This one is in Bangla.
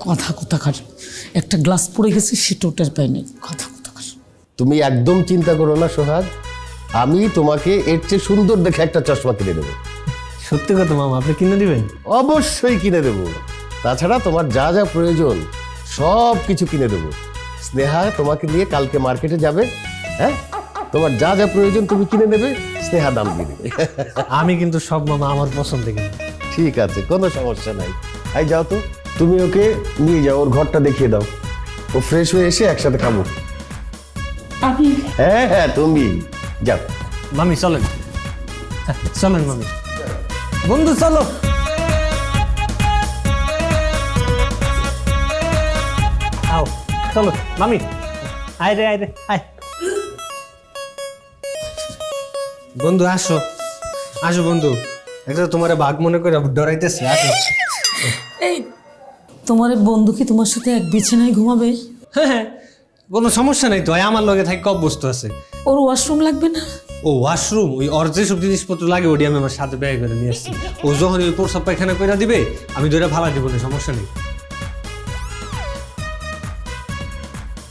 কথা কোথাকার, একটা গ্লাস পড়ে গেছে সেটা ওটার পাইনি, কথা কোথাকার। তুমি একদম চিন্তা করো না সোহাগ, আমি তোমাকে এর চেয়ে সুন্দর দেখে একটা চশমা কিনে দেবো। সত্যি কথা মামা, আপনি কিনে দিবেন? অবশ্যই কিনে দেবো। তাছাড়া তোমার যা যা প্রয়োজন সব কিছু কিনে দেবো। স্নেহা তোমাকে নিয়ে কালকে মার্কেটে যাবে, হ্যাঁ, তোমার যা যা প্রয়োজন তুমি কিনে নেবে, স্নেহা দাম দিয়ে দেবে। আমি কিন্তু সব মামা আমার পছন্দ কিনে। ঠিক আছে, কোনো সমস্যা নাই। এই যাও তো, তুমি ওকে নিয়ে যাও, ওর ঘরটা দেখিয়ে দাও, ও ফ্রেশ হয়ে এসে একসাথে খাবো। আমি হ্যাঁ হ্যাঁ, তুমি যাও। মামি চলেন, হ্যাঁ, চলেন মামি। বন্ধু চলো। আও চলো মামি, আয় রে আয় রে আয়। বন্ধু আসো আসো বন্ধু, একটা তোমার বাঘ মনে করে ডরাইতেছে, আসো। এই তোমার এই বন্ধু কি তোমার সাথে এক বিছানায় ঘুমাবে? হ্যাঁ হ্যাঁ, কোনো সমস্যা নাই তো, আমার লগে থাকি কব বস্তু আছে। ওর ওয়াশরুম লাগবে না? ও ওয়াশরুম, ওই ওর যেসব জিনিসপত্র লাগে ওটি আমি আমার সাথে ব্যয় করে নিয়ে আসছি। ও যখন ওই প্রসাব পায়খানা করে দিবে আমি দুইটা ভাড়া দিব না, সমস্যা নেই।